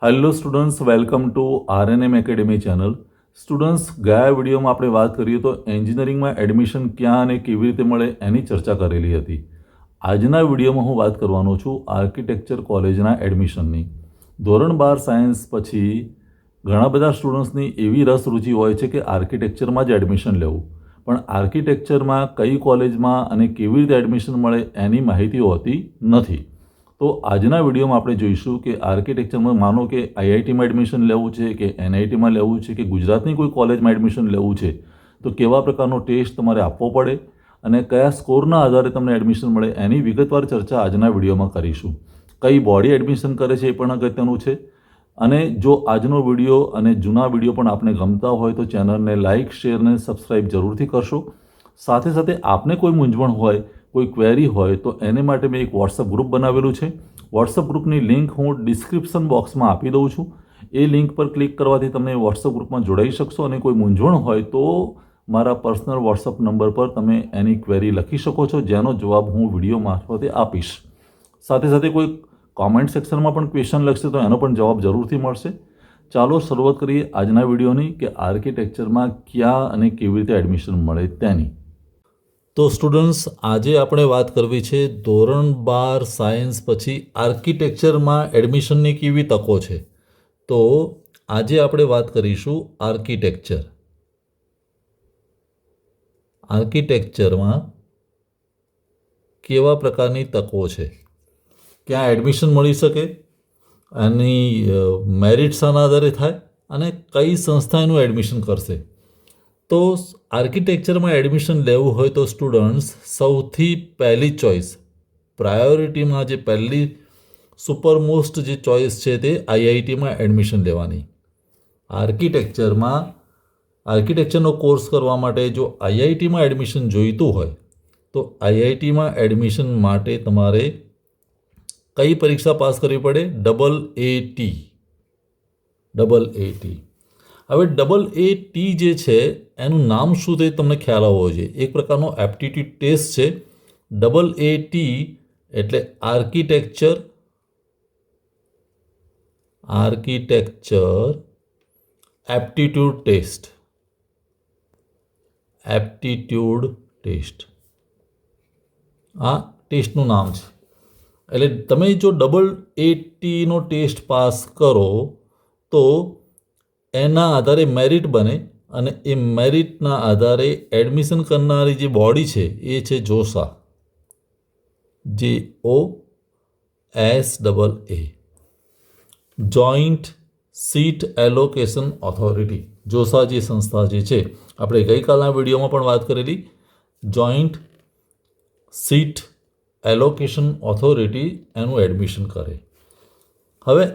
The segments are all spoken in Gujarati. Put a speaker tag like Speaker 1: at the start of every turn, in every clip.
Speaker 1: Hello students, welcome to R N M academy channel. Students, ગયા વિડીયોમાં આપણે વાત કરીએ તો એન્જિનિયરિંગમાં એડમિશન ક્યાં અને કેવી રીતે મળે એની ચર્ચા કરેલી હતી. આજના વિડીયોમાં હું વાત કરવાનો છું આર્કિટેક્ચર કોલેજના એડમિશનની. ધોરણ 12 સાયન્સ પછી ઘણા બધા સ્ટુડન્ટ્સની એવી રસ રુચિ હોય છે કે આર્કિટેક્ચરમાં જ એડમિશન લેવું, પણ આર્કિટેક્ચરમાં કઈ કોલેજમાં અને કેવી રીતે એડમિશન મળે એની માહિતી હોતી નથી. તો આજના વિડીયોમાં આપણે જોઈશું કે આર્કિટેક્ચરમાં માનો કે આઈઆઈટીમાં એડમિશન લેવું છે કે એનઆઈટીમાં લેવું છે કે ગુજરાતની કોઈ કોલેજમાં એડમિશન લેવું છે તો કેવા પ્રકારનો ટેસ્ટ તમારે આપવો પડે અને કયા સ્કોરના આધારે તમને એડમિશન મળે એની વિગતવાર ચર્ચા આજના વિડીયોમાં કરીશું. કઈ બોડી એડમિશન કરે છે એ પણ અગત્યનું છે. અને જો આજનો વિડીયો અને જૂના વિડીયો પણ આપને ગમતા હોય તો ચેનલને લાઇક, શેર અને સબસ્ક્રાઈબ જરૂરથી કરશો. સાથે સાથે આપને કોઈ મૂંઝવણ હોય, કોઈ ક્વેરી હોય તો એને માટે મેં એક વોટ્સઅપ ગ્રુપ બનાવેલું છે. વોટ્સઅપ ગ્રુપની લિંક હું ડિસ્ક્રિપ્શન બોક્સમાં આપી દઉં છું. એ લિંક પર ક્લિક કરવાથી તમે વોટ્સઅપ ગ્રુપમાં જોડાઈ શકશો અને કોઈ મૂંઝવણ હોય તો મારા પર્સનલ વોટ્સઅપ નંબર પર તમે એની ક્વેરી લખી શકો છો, જેનો જવાબ હું વિડીયો મારફતે આપીશ. સાથે સાથે કોઈ કોમેન્ટ સેક્શનમાં પણ ક્વેશ્ચન લખશે તો એનો પણ જવાબ જરૂરથી મળશે. ચાલો શરૂઆત કરીએ આજના વિડીયોની કે આર્કિટેક્ચરમાં ક્યાં અને કેવી રીતે એડમિશન મળે તેની. તો સ્ટુડન્ટ્સ, આજે આપણે વાત કરવી છે ધોરણ 12 સાયન્સ પછી આર્કિટેક્ચરમાં એડમિશનની કેવી તકો છે. તો આજે આપણે વાત કરીશું આર્કિટેક્ચરમાં કેવા પ્રકારની તકો છે, ક્યાં એડમિશન મળી શકે, એની મેરિટ શાના આધારે થાય અને કઈ સંસ્થા એનું એડમિશન કરશે. તો આર્કિટેક્ચરમાં એડમિશન લેવું હોય તો સ્ટુડન્ટ્સ સૌથી પહેલી ચોઈસ, પ્રાયોરિટીમાં જે પહેલી સુપરમોસ્ટ જે ચોઈસ છે તે આઈઆઈટીમાં એડમિશન લેવાની. આર્કિટેક્ચરનો કોર્સ કરવા માટે જો આઈઆઈટીમાં એડમિશન જોઈતું હોય તો આઈઆઈટીમાં એડમિશન માટે તમારે કઈ પરીક્ષા પાસ કરવી પડે? AAT. હવે AAT જે છે એનું નામ શું તે તમને ખ્યાલ આવવો જોઈએ. એક પ્રકારનો એપ્ટિટ્યૂડ ટેસ્ટ છે. AAT એટલે આર્કિટેક્ચર એપ્ટિટ્યૂડ ટેસ્ટ. આ ટેસ્ટનું નામ છે. એટલે તમે જો AATનો ટેસ્ટ પાસ કરો તો એના આધારે મેરિટ બને અને એ મેરિટના આધારે એડમિશન કરનારી જે બોડી છે એ છે JOSAA, JOSAA, joint seat allocation authority. JOSAA જે સંસ્થા જે છે, આપણે ગઈકાલના વિડીયોમાં પણ વાત કરેલી, જોઈન્ટ સીટ એલોકેશન ઓથોરિટી એનું એડમિશન કરે. હવે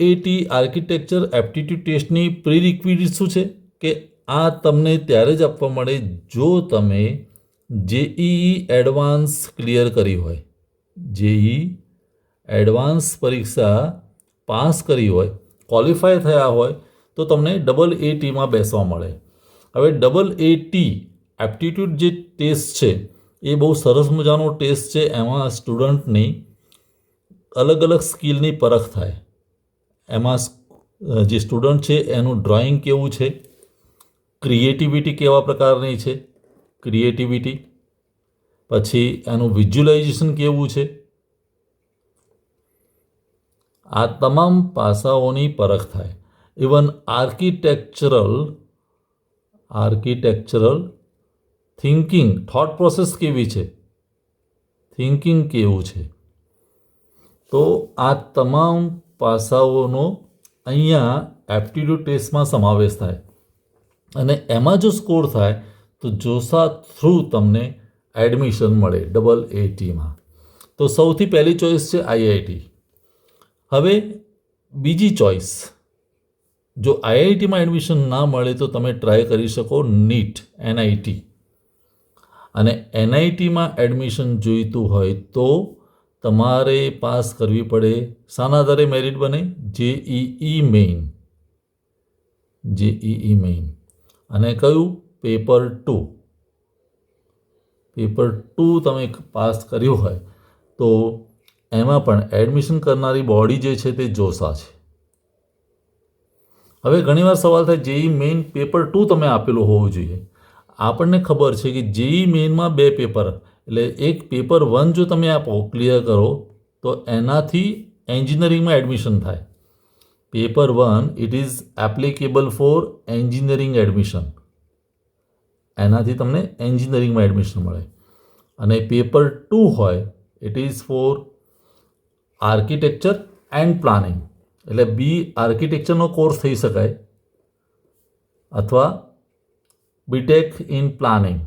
Speaker 1: AAT આર્કિટેક્ચર એપ્ટિટ્યૂડ ટેસ્ટની પ્રીરિક્વિઝિટ શું છે કે આ તમને ત્યારે જ આપવા મળે જો તમે જેઈઈ એડવાન્સ ક્લિયર કરી હોય, જેઈઈ એડવાન્સ પરીક્ષા પાસ કરી હોય, ક્વોલિફાય થયા હોય તો તમને AATમાં બેસવા મળે. હવે AAT એપ્ટિટ્યૂડ જે ટેસ્ટ છે એ બહુ સરસ મજાનો ટેસ્ટ છે. એમાં સ્ટુડન્ટની અલગ અલગ સ્કિલની પરખ થાય. એમાં જે સ્ટુડન્ટ છે એનું ડ્રોઈંગ કેવું છે, ક્રિએટિવિટી કેવા પ્રકારની છે, પછી એનું વિઝ્યુલાઇઝેશન કેવું છે, આ તમામ પાસાઓની પરખ થાય. Even architectural thinking, thought process કેવી છે, થિંકિંગ કેવું છે. તો આ તમામ પાસાઓનો અહીંયા એપ્ટિટ્યૂડ ટેસ્ટમાં સમાવેશ થાય અને એમાં જો સ્કોર થાય તો જોસા થ્રુ તમને એડમિશન મળે AATમાં. તો સૌથી પહેલી ચોઈસ છે આઈઆઈટી. હવે બીજી ચોઈસ, જો આઈઆઈટીમાં એડમિશન ના મળે તો તમે ટ્રાય કરી શકો NIT. અને એનઆઈટીમાં એડમિશન જોઈતું હોય તો તમારે પાસ કરવી પડે, શાના આધારે મેરિટ બને? JEE main. અને કયું? પેપર 2 તમે પાસ કર્યું હોય તો એમાં પણ એડમિશન કરનારી બોડી જે છે તે જોસા છે. હવે ઘણીવાર સવાલ થાય જેઈ મેઇન પેપર 2 તમે આપેલું હોવું જોઈએ. આપણને ખબર છે કે જેઈ મેઇનમાં 2 પેપર, એટલે એક પેપર 1 જો તમે આપો ક્લિયર કરો તો એનાથી એન્જિનિયરિંગમાં એડમિશન થાય. Paper 1 it is applicable for engineering admission, એનાથી તમને એન્જિનિયરિંગમાં એડમિશન મળે. અને પેપર 2 હોય it is for architecture and planning, એટલે બી આર્કિટેક્ચરનો કોર્સ થઈ શકાય અથવા બીટેક ઇન પ્લાનિંગ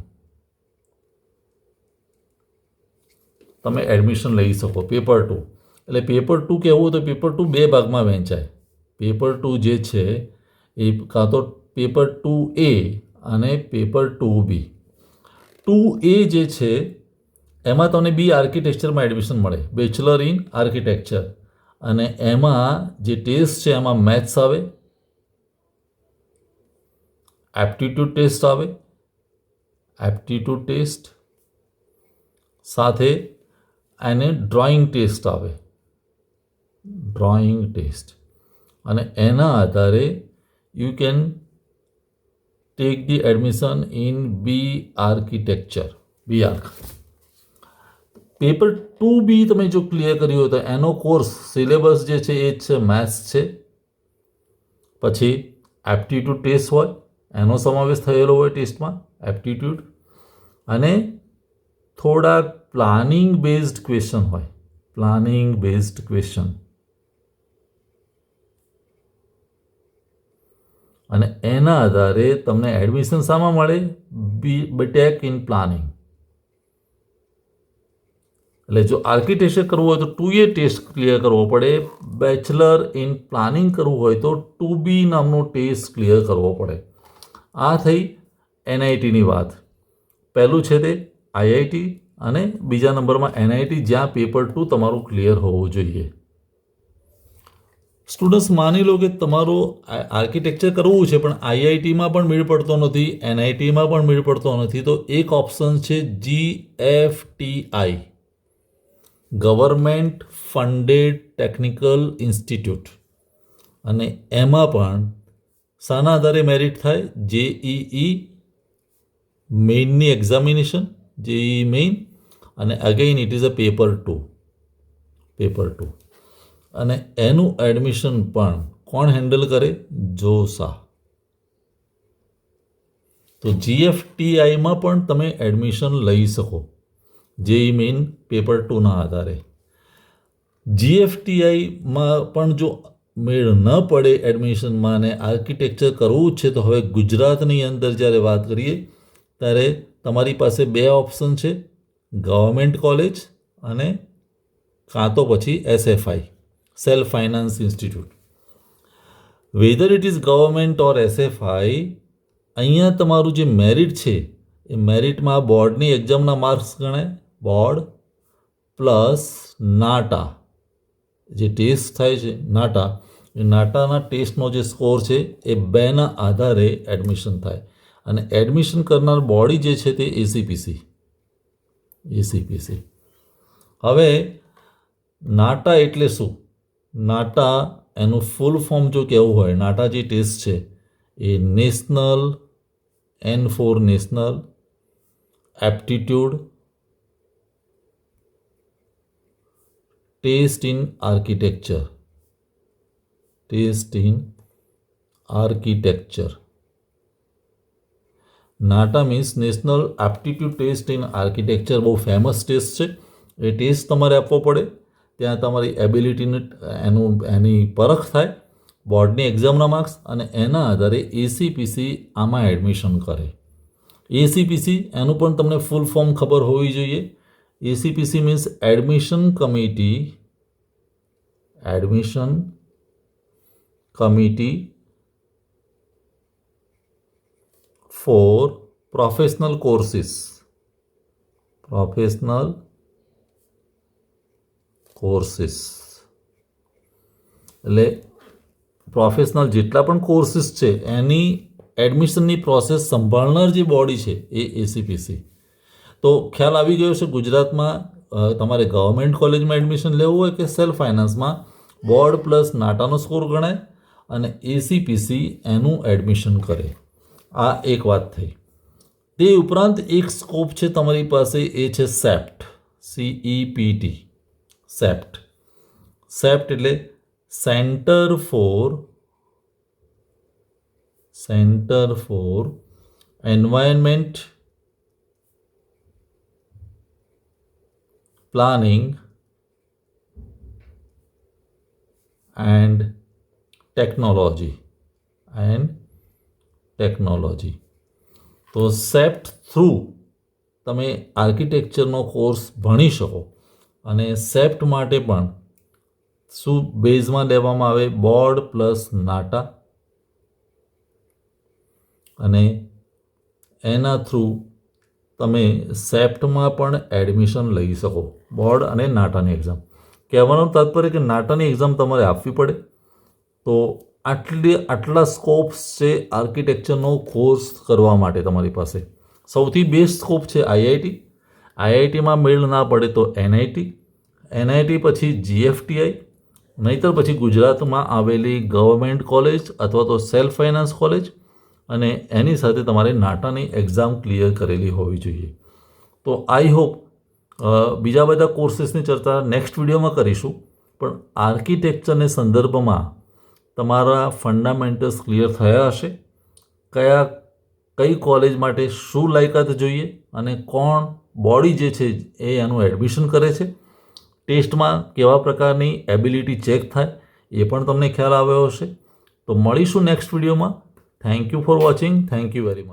Speaker 1: તમે એડમિશન લઈ શકો. પેપર 2 એટલે પેપર 2 કહેવું તો પેપર 2 2 ભાગમાં વહેંચાય. પેપર 2 જે છે એ કાં તો પેપર 2A અને પેપર 2B. 2A જે છે એમાં તમને બી આર્કિટેક્ચરમાં એડમિશન મળે, બેચલર ઇન આર્કિટેક્ચર, અને એમાં જે ટેસ્ટ છે એમાં મેથ્સ આવે, એપ્ટિટ્યૂડ ટેસ્ટ આવે, એપ્ટિટ્યૂડ ટેસ્ટ સાથે એને ડ્રોઈંગ ટેસ્ટ આવે, ડ્રોઈંગ ટેસ્ટ, અને એના આધારે you can take the admission in B architecture, B arch. Paper 2B તમે જો ક્લિયર કર્યું હોય તો એનો કોર્સ સિલેબસ જે છે એ જ છે મેથ્સ છે, પછી એપ્ટિટ્યૂડ ટેસ્ટ હોય એનો સમાવેશ થયેલો હોય ટેસ્ટમાં, એપ્ટિટ્યૂડ, અને થોડાક પ્લાનિંગ બેઝડ ક્વેશ્ચન હોય, પ્લાનિંગ બેઝડ ક્વેશ્ચન, અને એના આધારે તમને એડમિશન શામાં મળે? B Tech in planning. એટલે જો આર્કિટેક્ચર કરવું હોય તો 2A ટેસ્ટ ક્લિયર કરવો પડે, બેચલર ઇન પ્લાનિંગ કરવું હોય તો 2B નામનો ટેસ્ટ ક્લિયર કરવો પડે. આ થઈ NITની વાત. પહેલું છે તે IIT અને બીજા નંબરમાં NIT, જ્યાં પેપર 2 તમારું ક્લિયર હોવું જોઈએ. સ્ટુડન્ટ્સ માની લો કે તમારું આર્કિટેક્ચર કરવું છે પણ IITમાં પણ મેળ પડતો નથી, NITમાં પણ મેળ પડતો નથી, તો એક ઓપ્શન છે GFTI, government funded technical institute, અને એમાં પણ શાના આધારે મેરિટ થાય? JEE મેઇનની એક્ઝામિનેશન, JEE મેઇન, અને again it is a paper 2, અને એનું એડમિશન પણ કોણ હેન્ડલ કરે? જોશા. તો GFTIમાં પણ તમે એડમિશન લઈ શકો JEE મેઇન પેપર 2ના આધારે. GFTIમાં પણ જો મેળ ન પડે એડમિશનમાં અને આર્કિટેક્ચર કરવું જ છે, તો હવે ગુજરાતની અંદર જ્યારે વાત કરીએ ત્યારે તમારી પાસે 2 ઓપ્શન છે, ગવર્મેન્ટ કોલેજ અને કાં તો પછી SFI, self finance institute. Weather it is government or SFI, અહીંયા તમારું જે મેરિટ છે એ મેરિટમાં બોર્ડની એક્ઝામના માર્ક્સ ગણાય, બોર્ડ પ્લસ નાટા જે ટેસ્ટ થાય છે, નાટા, એ નાટાના ટેસ્ટનો જે સ્કોર છે એ 2ના આધારે એડમિશન થાય. અને એડમિશન કરનાર બોડી જે છે તે ACPC. હવે નાટા એટલે શું? નાટા એનું ફૂલ ફોર્મ જો કહેવું હોય, નાટા જે ટેસ્ટ છે એ national, N for national aptitude test in architecture, NATA means national aptitude test in architecture. બહુ ફેમસ ટેસ્ટ છે. એ ટેસ્ટ તમારે આપવો પડે, ત્યાં તમારી એબિલિટીને એની પરખ થાય, બોર્ડની એક્ઝામના માર્ક્સ, અને એના આધારે ACPC આમાં એડમિશન કરે. ACPC એનું પણ તમને ફૂલ ફોર્મ ખબર હોવી જોઈએ. ACPC means admission committee four professional courses, એટલે પ્રોફેશનલ જેટલા પણ કોર્સિસ છે એની એડમિશનની પ્રોસેસ સંભાળનાર જે બોડી છે એ ACPC. તો ખ્યાલ આવી ગયો છે. ગુજરાતમાં તમારે ગવર્મેન્ટ કોલેજમાં એડમિશન લેવું હોય કે સેલ્ફ ફાઇનાન્સમાં, બોર્ડ પ્લસ નાટાનો સ્કોર ગણાય, અને એસીપીસી એનું એડમિશન કરે. આ એક વાત થઈ. તે ઉપરાંત એક સ્કોપ છે તમારી પાસે, એ છે સેપ્ટ, CEPT. સેપ્ટ એટલે centre for environment planning and technology. તો સેપ્ટ થ્રુ તમે આર્કિટેક્ચરનો કોર્સ ભણી શકો. અને સેપ્ટ માટે પણ શું બેઝમાં લેવામાં આવે? બોર્ડ પ્લસ નાટા, અને એના થ્રુ તમે સેપ્ટમાં પણ એડમિશન લઈ શકો. બોર્ડ અને નાટાની એક્ઝામ. કહેવાનું તાત્પર્ય કે નાટાની એક્ઝામ તમારે આપવી પડે. તો આટલા સ્કોપ્સ છે આર્કિટેક્ચરનો કોર્સ કરવા માટે તમારી પાસે. સૌથી બેસ્ટ સ્કોપ છે આઈઆઈટીમાં મેળ ના પડે તો એનઆઈટી પછી GFTI, નહીંતર પછી ગુજરાતમાં આવેલી ગવર્મેન્ટ કોલેજ અથવા તો સેલ્ફ ફાઇનાન્સ કોલેજ, અને એની સાથે તમારે નાટાની એક્ઝામ ક્લિયર કરેલી હોવી જોઈએ. તો આઈ હોપ બીજા બધા કોર્સીસની ચર્ચા નેક્સ્ટ વિડીયોમાં કરીશું, પણ આર્કિટેક્ચરને સંદર્ભમાં તમારા ફંડામેન્ટલ્સ ક્લિયર થયા હશે. કઈ કોલેજ માટે શું લાયકાત જોઈએ અને કોણ બોડી જે છે એ એનું એડમિશન કરે છે, ટેસ્ટમાં કેવા પ્રકારની એબિલિટી ચેક થાય એ પણ તમને ખ્યાલ આવ્યો હશે. તો મળીશું નેક્સ્ટ વિડીયોમાં. Thank you for watching. Thank you very much.